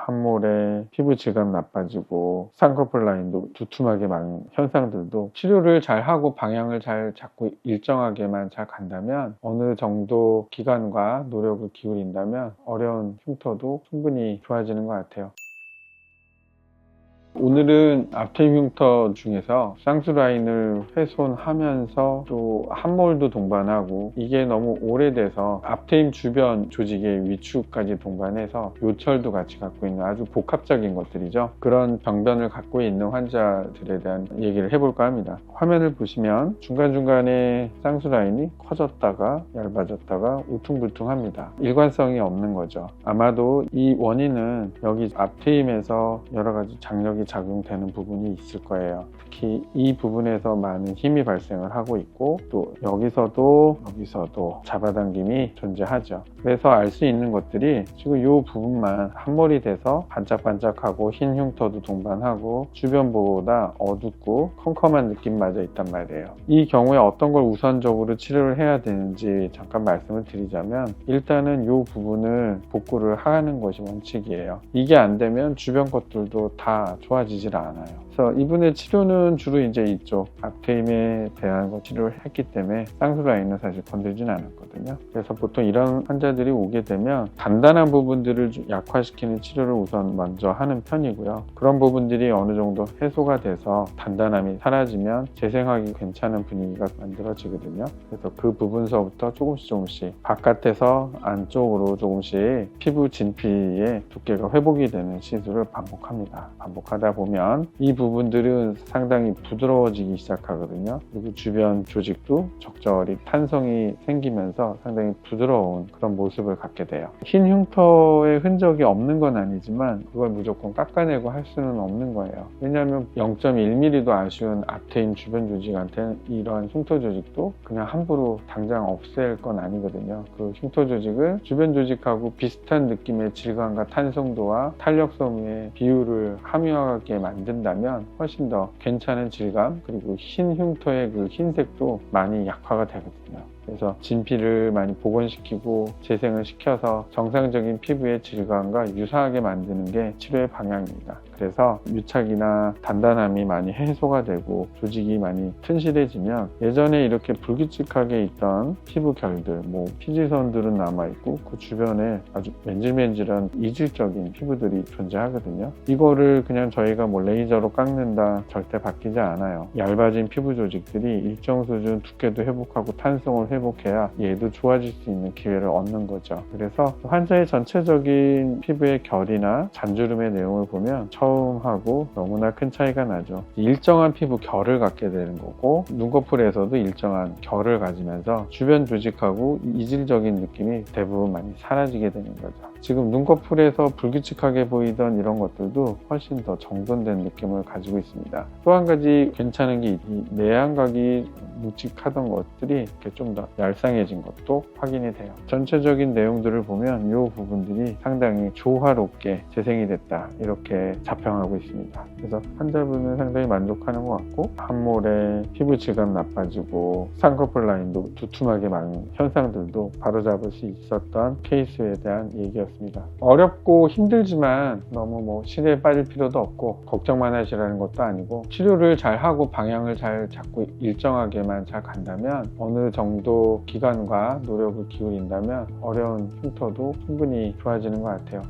함몰에 피부 질감 나빠지고 쌍꺼풀 라인도 두툼하게 많은 현상들도 치료를 잘 하고 방향을 잘 잡고 일정하게만 잘 간다면, 어느 정도 기간과 노력을 기울인다면 어려운 흉터도 충분히 좋아지는 것 같아요. 오늘은 앞트임 흉터 중에서 쌍수라인을 훼손하면서 또 함몰도 동반하고, 이게 너무 오래돼서 앞트임 주변 조직의 위축까지 동반해서 요철도 같이 갖고 있는 아주 복합적인 것들이죠. 그런 병변을 갖고 있는 환자들에 대한 얘기를 해볼까 합니다. 화면을 보시면 중간중간에 쌍수라인이 커졌다가 얇아졌다가 우퉁불퉁합니다. 일관성이 없는 거죠. 아마도 이 원인은 여기 앞트임에서 여러 가지 장력이 작용되는 부분이 있을 거예요. 특히 이 부분에서 많은 힘이 발생을 하고 있고, 또 여기서도 잡아당김이 존재하죠. 그래서 알 수 있는 것들이 지금 이 부분만 함몰이 돼서 반짝반짝하고 흰 흉터도 동반하고 주변보다 어둡고 컴컴한 느낌마저 있단 말이에요. 이 경우에 어떤 걸 우선적으로 치료를 해야 되는지 잠깐 말씀을 드리자면, 일단은 이 부분을 복구를 하는 것이 원칙이에요. 이게 안 되면 주변 것들도 다 좋아지질 않아요. 그래서 이분의 치료는 주로 이제 이쪽 앞트임에 대한 치료를 했기 때문에 쌍수라인은 사실 건들진 않았거든요. 그래서 보통 이런 환자들이 오게 되면 단단한 부분들을 약화시키는 치료를 우선 먼저 하는 편이고요. 그런 부분들이 어느 정도 해소가 돼서 단단함이 사라지면 재생하기 괜찮은 분위기가 만들어지거든요. 그래서 그 부분서부터 조금씩 바깥에서 안쪽으로 조금씩 피부 진피의 두께가 회복이 되는 시술을 반복합니다. 반복하다 보면 이 부분들은 상당히 부드러워지기 시작하거든요. 그리고 주변 조직도 적절히 탄성이 생기면서 상당히 부드러운 그런 모습을 갖게 돼요. 흰 흉터의 흔적이 없는 건 아니지만 그걸 무조건 깎아내고 할 수는 없는 거예요. 왜냐하면 0.1mm도 아쉬운 앞트임 주변 조직한테는 이러한 흉터 조직도 그냥 함부로 당장 없앨 건 아니거든요. 그 흉터 조직을 주변 조직하고 비슷한 느낌의 질감과 탄성도와 탄력성의 비율을 함유하게 만든다면 훨씬 더 괜찮은 질감, 그리고 흰 흉터의 그 흰색도 많이 약화가 되거든요. 그래서 진피를 많이 복원시키고 재생을 시켜서 정상적인 피부의 질감과 유사하게 만드는 게 치료의 방향입니다. 그래서 유착이나 단단함이 많이 해소가 되고 조직이 많이 튼실해지면 예전에 이렇게 불규칙하게 있던 피부 결들, 피지선들은 남아있고 그 주변에 아주 맨질맨질한 이질적인 피부들이 존재하거든요. 이거를 그냥 저희가 레이저로 깎는다 절대 바뀌지 않아요. 얇아진 피부 조직들이 일정 수준 두께도 회복하고 탄성을 회복해야 얘도 좋아질 수 있는 기회를 얻는 거죠. 그래서 환자의 전체적인 피부의 결이나 잔주름의 내용을 보면 처음하고 너무나 큰 차이가 나죠. 일정한 피부 결을 갖게 되는 거고, 눈꺼풀에서도 일정한 결을 가지면서 주변 조직하고 이질적인 느낌이 대부분 많이 사라지게 되는 거죠. 지금 눈꺼풀에서 불규칙하게 보이던 이런 것들도 훨씬 더 정돈된 느낌을 가지고 있습니다. 또 한 가지 괜찮은 게 이 내안각이 묵직하던 것들이 이렇게 좀 더 얄쌍해진 것도 확인이 돼요. 전체적인 내용들을 보면 이 부분들이 상당히 조화롭게 재생이 됐다, 이렇게 자평하고 있습니다. 그래서 환자분은 상당히 만족하는 것 같고, 함몰에 피부 질감 나빠지고 쌍꺼풀 라인도 두툼하게 많은 현상들도 바로잡을 수 있었던 케이스에 대한 얘기였습니다. 어렵고 힘들지만 너무 시대에 빠질 필요도 없고 걱정만 하시라는 것도 아니고, 치료를 잘하고 방향을 잘 잡고 일정하게만 잘 간다면, 어느 정도 기간과 노력을 기울인다면 어려운 흉터도 충분히 좋아지는 것 같아요.